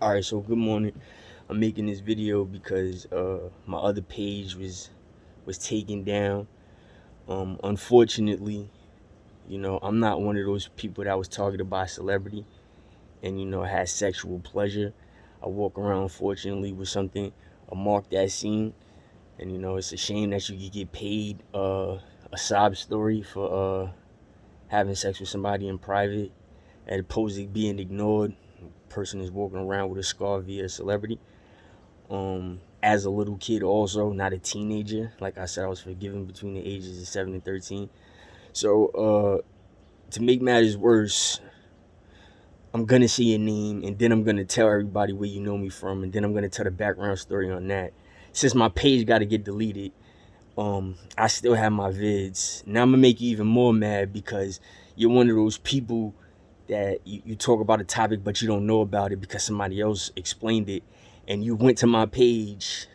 Alright, so good morning. I'm making this video because my other page was taken down. Unfortunately, I'm not one of those people that was targeted by a celebrity and has sexual pleasure. I walk around unfortunately with something, a mark that's seen, and it's a shame that you could get paid a sob story for having sex with somebody in private as opposed to being ignored. Person is walking around with a scar via a celebrity. As a little kid, also not a teenager. Like I said, I was forgiven between the ages of 7 and 13. So to make matters worse, I'm gonna say your name and then I'm gonna tell everybody where you know me from, and then I'm gonna tell the background story on that. Since my page got to get deleted, I still have my vids. Now I'm gonna make you even more mad because you're one of those people that you talk about a topic but you don't know about it because somebody else explained it, and you went to my page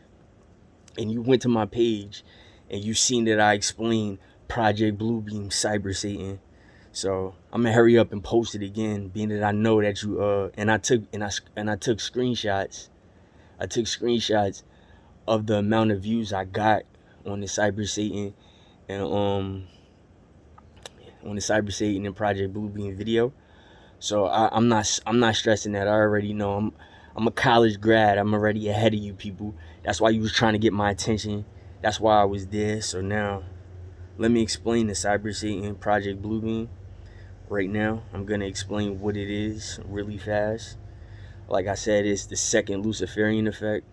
and you seen that I explained Project Bluebeam Cybersatan. So I'm gonna hurry up and post it again, being that I know that you and I took screenshots. I took screenshots of the amount of views I got on the Cybersatan and and Project Bluebeam video. So I'm not stressing that. I already know I'm a college grad. I'm already ahead of you people. That's why you was trying to get my attention. That's why I was there. So now let me explain the Cybersatan Project Bluebeam. Right now, I'm gonna explain what it is really fast. Like I said, it's the second Luciferian effect.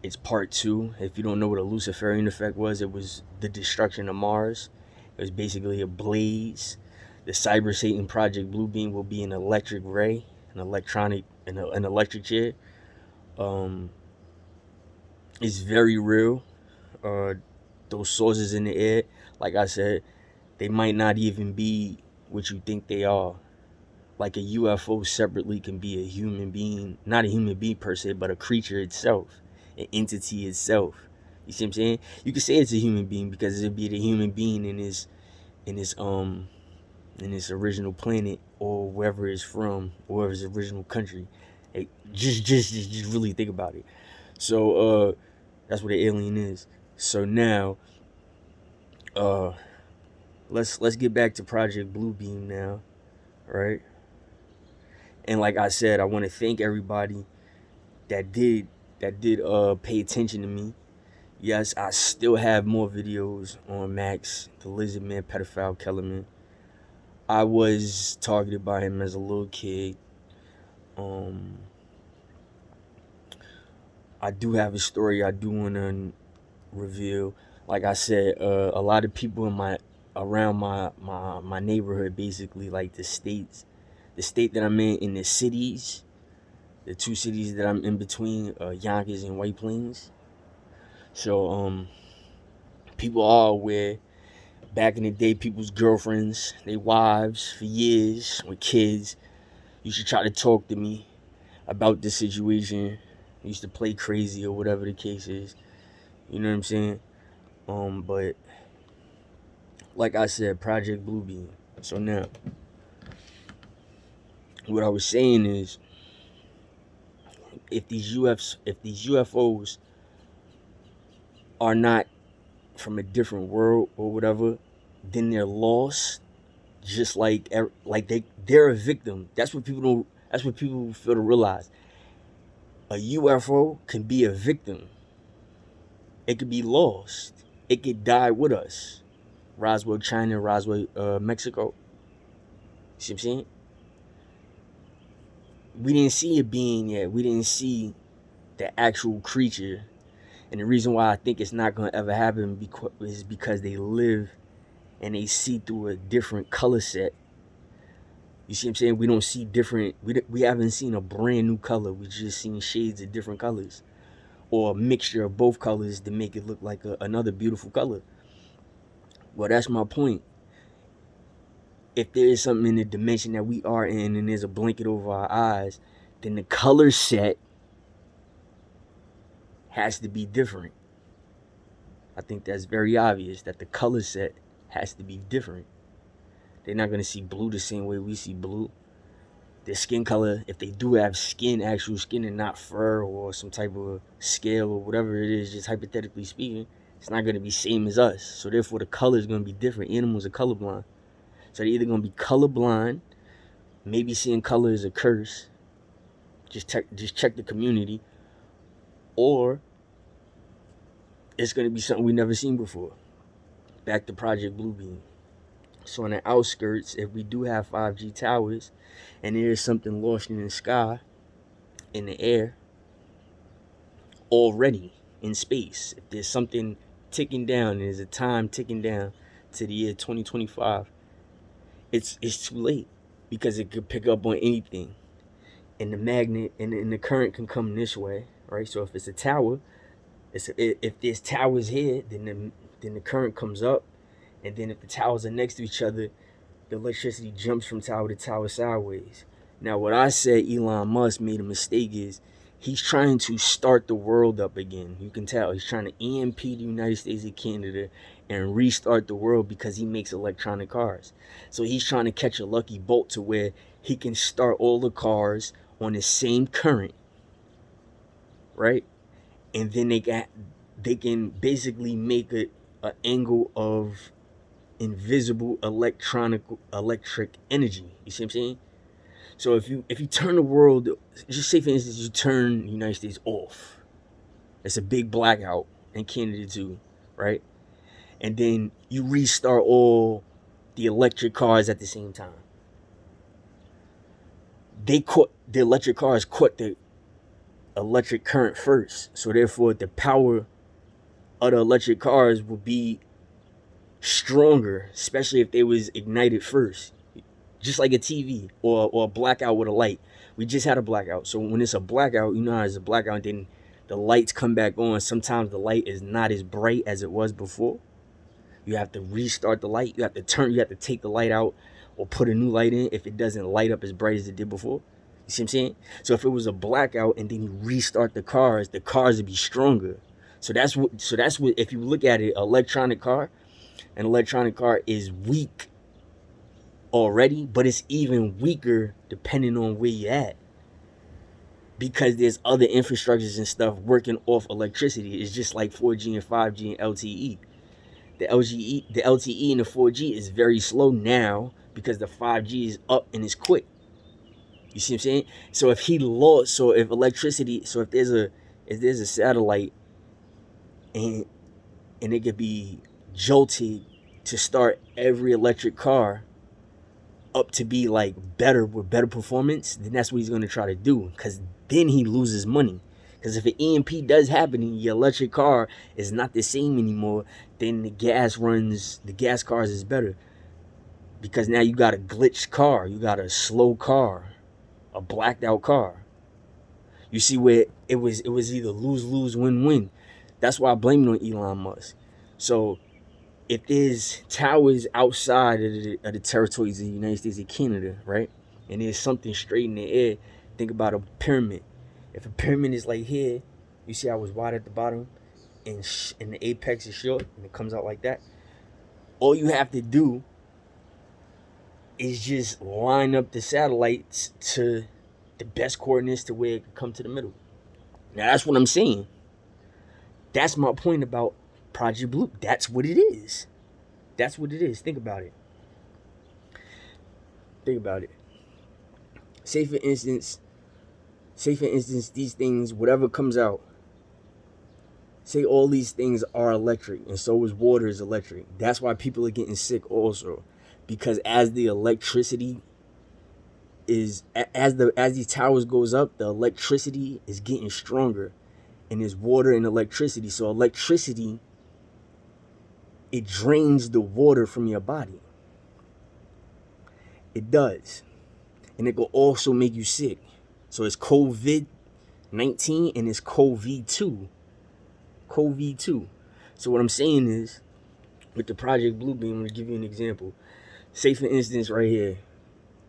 It's part two. If you don't know what a Luciferian effect was, it was the destruction of Mars. It was basically a blaze. The Cybersatan Project Bluebeam will be an electric ray, an electric chair. Um, it's very real. Uh, those sources in the air, like I said, they might not even be what you think they are. Like a UFO separately can be a human being, not a human being per se, but a creature itself, an entity itself. You see what I'm saying? You could say it's a human being because it'd be the human being in his in his original planet or wherever it's from, or his original country. Hey, just really think about it. So that's what an alien is. So now uh let's get back to Project Bluebeam now, right? And like I said, I want to thank everybody that did pay attention to me. Yes, I still have more videos on Max, the lizard man, pedophile Kellerman. I was targeted by him as a little kid. Um, I do have a story I do want to reveal. Like I said, a lot of people in my neighborhood, basically, like the state that I'm in the cities, the two cities that I'm in between, Yonkers and White Plains. So people are aware. Back in the day, people's girlfriends, their wives, for years, with kids, used to try to talk to me about the situation. Used to play crazy or whatever the case is. You know what I'm saying? But like I said, Project Bluebeam. So now, what I was saying is, if these UFOs are not from a different world or whatever, then they're lost. Just like they're a victim. That's what people don't. That's what people fail to realize. A UFO can be a victim. It could be lost. It could die with us. Roswell, China, Roswell, Mexico. See what I'm saying? We didn't see a being yet. We didn't see the actual creature. And the reason why I think it's not going to ever happen is because they live and they see through a different color set. You see what I'm saying? We don't see different. We haven't seen a brand new color. We just seen shades of different colors, or a mixture of both colors to make it look like another beautiful color. Well, that's my point. If there is something in the dimension that we are in and there's a blanket over our eyes, then the color set has to be different. I think that's very obvious that the color set has to be different. They're not going to see blue the same way we see blue. their skin color, if they do have skin, actual skin, and not fur or some type of scale or whatever it is, just hypothetically speaking, it's not gonna be same as us. So therefore, the color is gonna be different. Animals are colorblind, so they're either gonna be colorblind. Maybe seeing color is a curse. Just check the community, or it's gonna be something we never seen before. Back to Project Bluebeam. So on the outskirts, if we do have 5G towers, and there is something lost in the sky, in the air, already in space, if there's something ticking down, there's a time ticking down to the year 2025, it's too late, because it could pick up on anything, and the magnet and the current can come this way, right? So if it's a tower, if there's towers here, then the current comes up, and then if the towers are next to each other, the electricity jumps from tower to tower sideways. Now, what I said Elon Musk made a mistake is he's trying to start the world up again. You can tell he's trying to EMP the United States and Canada and restart the world because he makes electronic cars. So he's trying to catch a lucky bolt to where he can start all the cars on the same current, right? And then they can basically make an angle of invisible electric energy. You see what I'm saying? So if you turn the world, just say for instance you turn the United States off, it's a big blackout, and Canada too, right? And then you restart all the electric cars at the same time. The electric cars caught the electric current first, so therefore the power of the electric cars will be stronger, especially if they was ignited first. Just like a TV or a blackout with a light. We just had a blackout. So when it's a blackout, you know how it's a blackout, then the lights come back on. Sometimes the light is not as bright as it was before. You have to restart the light. You have to take the light out or put a new light in if it doesn't light up as bright as it did before. You see what I'm saying? So if it was a blackout and then you restart the cars would be stronger. So that's what if you look at it, an electronic car is weak already, but it's even weaker depending on where you're at, because there's other infrastructures and stuff working off electricity. It's just like 4G and 5G and LTE. The LTE and the 4G is very slow now because the 5G is up and it's quick. You see what I'm saying? So if there's a satellite and it could be jolted to start every electric car up to be like with better performance, then that's what he's going to try to do, because then he loses money. Because if an EMP does happen and your electric car is not the same anymore, then the gas cars is better, because now you got a glitched car, you got a slow car, a blacked out car. You see where it was either lose, win. That's why I blame it on Elon Musk. So if there's towers outside of the territories of the United States and Canada, right, and there's something straight in the air, think about a pyramid. If a pyramid is like here, you see how it's wide at the bottom, and the apex is short, and it comes out like that. All you have to do is just line up the satellites to the best coordinates to where it can come to the middle. Now that's what I'm saying. That's my point about Project Blue. That's what it is. That's what it is. Think about it. Say for instance, these things, whatever comes out, say all these things are electric, and so is water is electric. That's why people are getting sick also, because as the electricity is, as these towers goes up, the electricity is getting stronger, and there's water and electricity. So electricity, it drains the water from your body. It does. And it will also make you sick. So it's COVID-19 and it's COVID-2. So what I'm saying is, with the Project Bluebeam, I'm going to give you an example. Say for instance right here,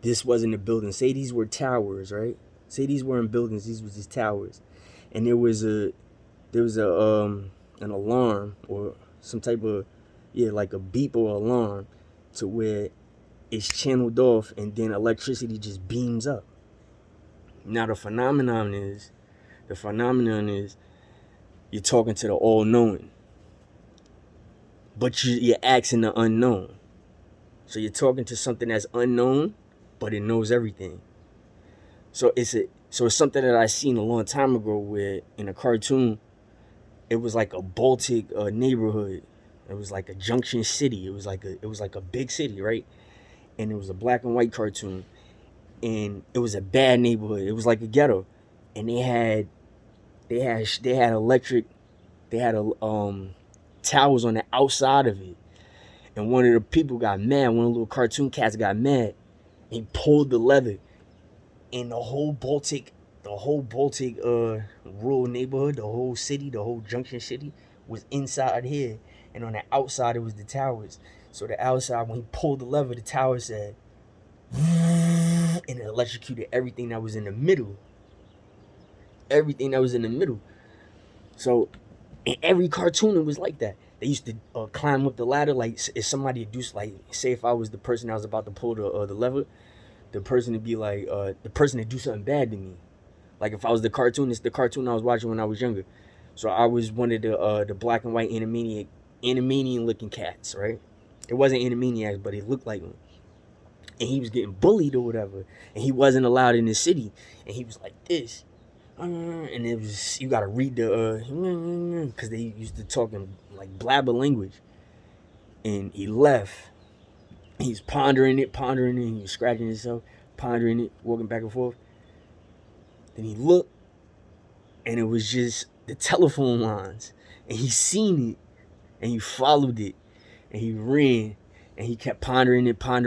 this wasn't a building. Say these were towers, right? Say these weren't buildings, these were just towers. And there was an alarm or some type of, like a beep or alarm, to where it's channeled off and then electricity just beams up. Now the phenomenon is you're talking to the all-knowing, but you're asking the unknown. So you're talking to something that's unknown, but it knows everything. So it's something that I seen a long time ago, where in a cartoon, it was like a Baltic neighborhood. It was like a junction city. It was like a big city, right? And it was a black and white cartoon, and it was a bad neighborhood. It was like a ghetto, and they had electric, they had towers on the outside of it. And one of the people got mad. One of the little cartoon cats got mad. He pulled the lever, and the whole Baltic rural neighborhood, the whole city, the whole junction city was inside here, and on the outside it was the towers. So the outside, when he pulled the lever, the tower said, and it electrocuted everything that was in the middle. Everything that was in the middle. So in every cartoon, it was like that. They used to climb up the ladder, like if somebody would do, like, say if I was the person that was about to pull the lever, the person would be like, the person would do something bad to me. Like if I was the cartoonist, the cartoon I was watching when I was younger. So I was one of the black and white Animaniac looking cats, right? It wasn't Animaniacs, but it looked like them. And he was getting bullied or whatever, and he wasn't allowed in the city, and he was like this. And it was, you gotta read the because they used to talk in like blabber language. And he left. He's pondering it, he was scratching himself, pondering it, walking back and forth. Then he looked, and it was just the telephone lines, and he seen it, and he followed it, and he ran, and he kept pondering it, and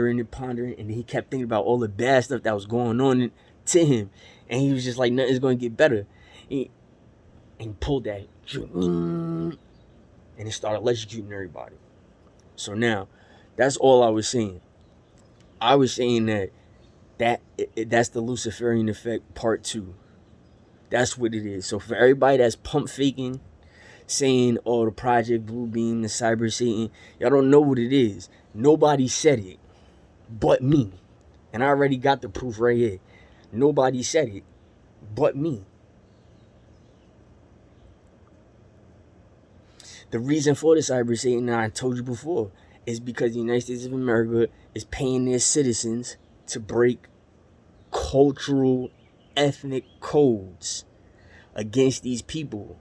then he kept thinking about all the bad stuff that was going on to him. And he was just like, nothing's going to get better. And he pulled that, and it started electrocuting everybody. So now, that's all I was saying. I was saying that's the Luciferian effect part 2. That's what it is. So for everybody that's pump faking, saying, oh, the Project Bluebeam, the Cybersatan, y'all don't know what it is. Nobody said it but me. And I already got the proof right here. Nobody said it but me. The reason for the Cybersatan, I told you before, is because the United States of America is paying their citizens to break cultural, ethnic codes against these people.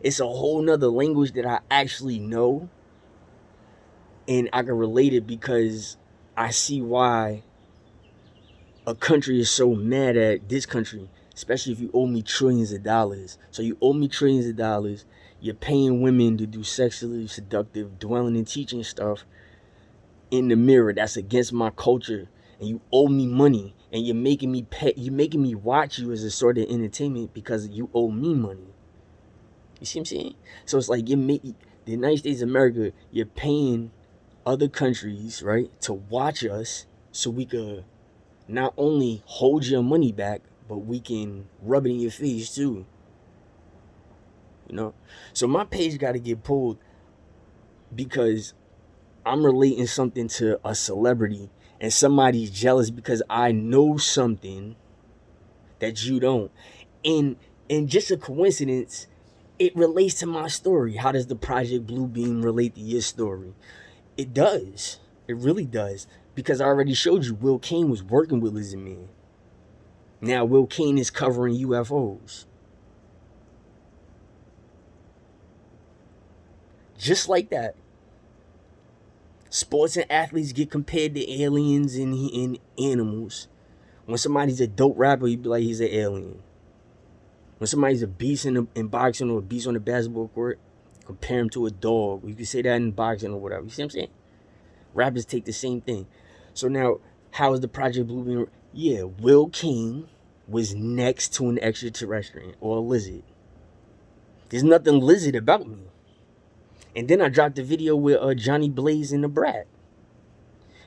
It's a whole nother language that I actually know, and I can relate it because I see why a country is so mad at this country, especially if you owe me trillions of dollars. So you owe me trillions of dollars, you're paying women to do sexually seductive, dwelling and teaching stuff in the mirror that's against my culture, and you owe me money, and you're making me watch you as a sort of entertainment because you owe me money. You see what I'm saying? So it's like the United States of America, you're paying other countries, right, to watch us so we could not only hold your money back, but we can rub it in your face too. You know? So my page got to get pulled because I'm relating something to a celebrity, and somebody's jealous because I know something that you don't. And just a coincidence, it relates to my story. How does the Project Bluebeam relate to your story? It does. It really does. Because I already showed you Will Kane was working with Lizard Man. Now Will Kane is covering UFOs. Just like that. Sports and athletes get compared to aliens and animals. When somebody's a dope rapper, you be like, he's an alien. When somebody's a beast in boxing or a beast on the basketball court, compare him to a dog. You can say that in boxing or whatever. You see what I'm saying? Rappers take the same thing. So now, how is the Project Bluebeam? Yeah, Will King was next to an extraterrestrial or a lizard. There's nothing lizard about me. And then I dropped the video with Johnny Blaze and the Brat.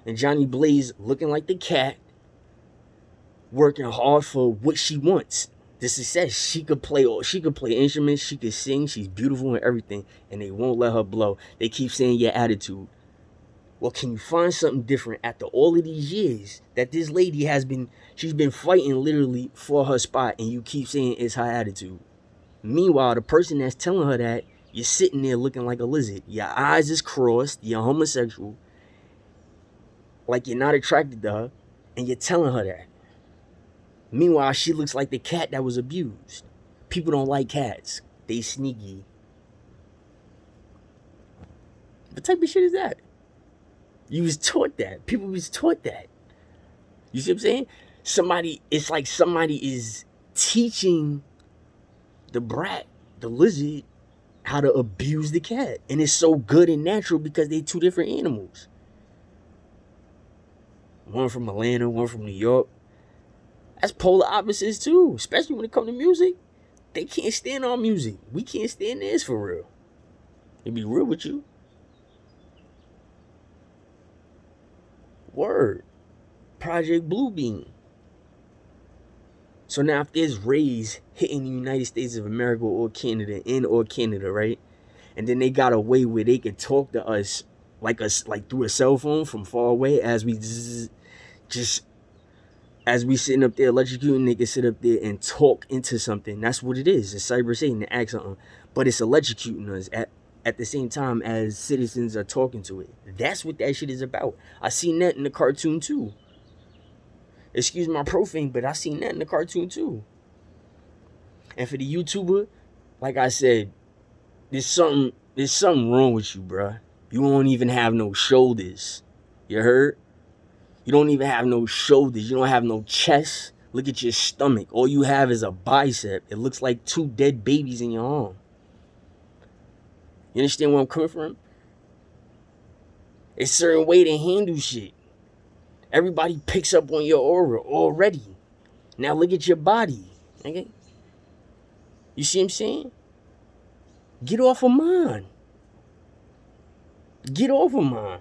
And Johnny Blaze looking like the cat, working hard for what she wants. The success. She could play instruments, she could sing, she's beautiful and everything, and they won't let her blow. They keep saying your attitude. Or can you find something different after all of these years that this lady she's been fighting literally for her spot, and you keep saying it's her attitude? Meanwhile, the person that's telling her that, you're sitting there looking like a lizard. Your eyes is crossed, you're homosexual, like you're not attracted to her, and you're telling her that. Meanwhile, she looks like the cat that was abused. People don't like cats. They sneaky. What type of shit is that? You was taught that. People was taught that. You see what I'm saying? It's like somebody is teaching the brat, the lizard, how to abuse the cat. And it's so good and natural because they're two different animals. One from Atlanta, one from New York. That's polar opposites too, especially when it comes to music. They can't stand our music. We can't stand this for real. To be real with you. Word. Project Bluebeam. So now if there's rays hitting the United States of America or Canada, right? And then they got a way where they can talk to us like through a cell phone from far away as we sitting up there electrocuting, they can sit up there and talk into something. That's what it is. It's Cybersatan to act something. But it's electrocuting us at the same time as citizens are talking to it. That's what that shit is about. I seen that in the cartoon too. Excuse my profane, but I seen that in the cartoon too. And for the YouTuber, like I said, there's something wrong with you, bruh. You don't even have no shoulders. You heard? You don't even have no shoulders. You don't have no chest. Look at your stomach. All you have is a bicep. It looks like 2 dead babies in your arm. You understand where I'm coming from? It's a certain way to handle shit. Everybody picks up on your aura already. Now look at your body. Okay? You see what I'm saying? Get off of mine. Get off of mine.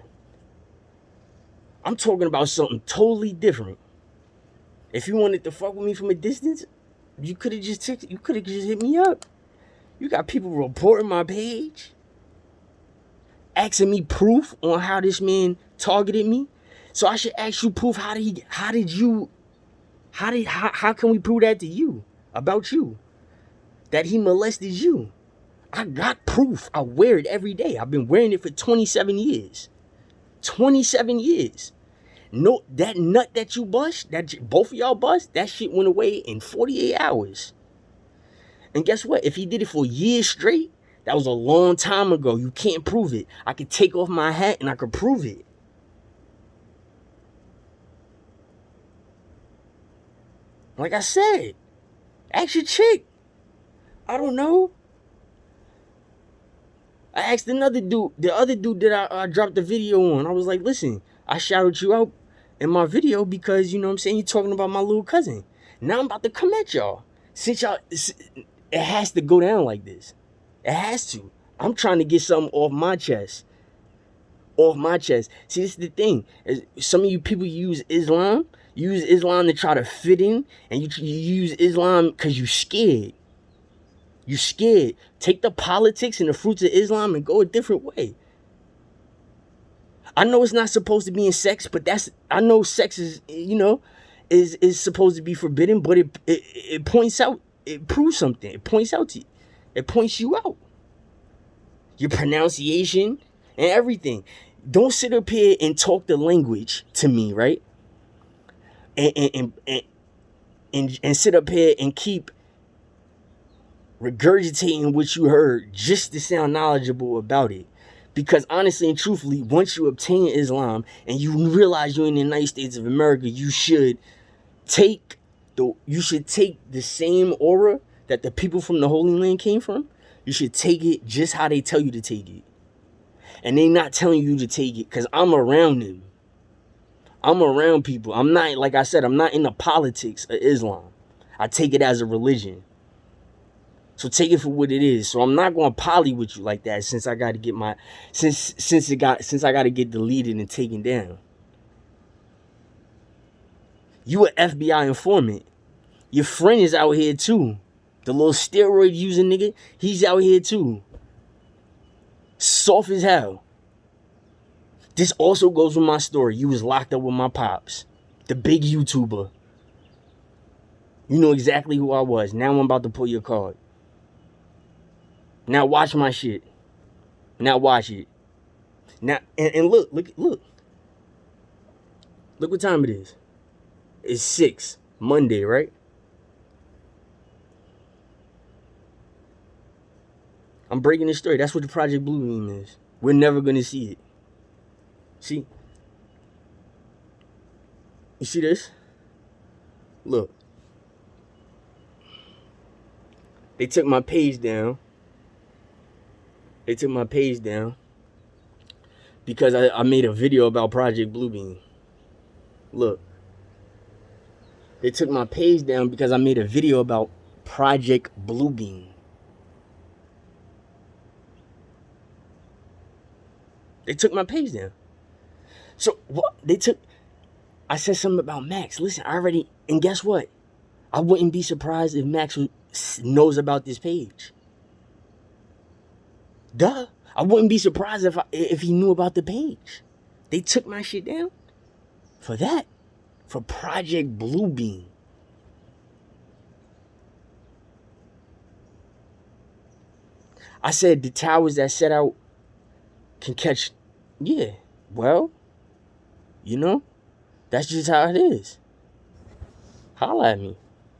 I'm talking about something totally different. If you wanted to fuck with me from a distance, you could have just hit me up. You got people reporting my page, asking me proof on how this man targeted me. So I should ask you proof. How can we prove that to you, about you, that he molested you? I got proof. I wear it every day. I've been wearing it for 27 years. 27 years. No, that nut that you bust, both of y'all bust, that shit went away in 48 hours. And guess what? If he did it for years straight, that was a long time ago. You can't prove it. I could take off my hat and I could prove it. Like I said, ask your chick. I don't know. I asked another dude, the other dude that I dropped the video on. I was like, listen, I shouted you out in my video because, you know what I'm saying, you're talking about my little cousin. Now I'm about to come at y'all. Since y'all, it has to go down like this. It has to. I'm trying to get something off my chest. Off my chest. See, this is the thing. Some of you people use Islam. You use Islam to try to fit in. And you use Islam because you're scared. You scared. Take the politics and the fruits of Islam and go a different way. I know it's not supposed to be in sex, but I know sex is, you know, is supposed to be forbidden, but it points out, it proves something. It points out to you. It points you out. Your pronunciation and everything. Don't sit up here and talk the language to me, right? And sit up here and keep regurgitating what you heard just to sound knowledgeable about it. Because honestly and truthfully, once you obtain Islam and you realize you're in the United States of America, you should take the same aura that the people from the Holy Land came from. You should take it just how they tell you to take it. And they not telling you to take it because I'm around them. I'm around people. I'm not, like I said, I'm not in the politics of Islam. I take it as a religion. So take it for what it is. So I'm not going to poly with you like that since I got to get my since I got to get deleted and taken down. You an FBI informant. Your friend is out here too. The little steroid using nigga, he's out here too. Soft as hell. This also goes with my story. You was locked up with my pops, the big YouTuber. You know exactly who I was. Now I'm about to pull your card. Now watch my shit. Now watch it. Now and look. Look what time it is. It's 6 Monday, right? I'm breaking the story. That's what the Project Bluebeam is. We're never gonna see it. See? You see this? Look. They took my page down. They took my page down because I made a video about Project Bluebeam. Look. They took my page down because I made a video about Project Bluebeam. They took my page down. So what? I said something about Max. Listen, and guess what? I wouldn't be surprised if Max knows about this page. Duh. I wouldn't be surprised if he knew about the page. They took my shit down for that. For Project Bluebeam. I said the towers that set out can catch. Yeah. Well, you know, that's just how it is. Holla at me.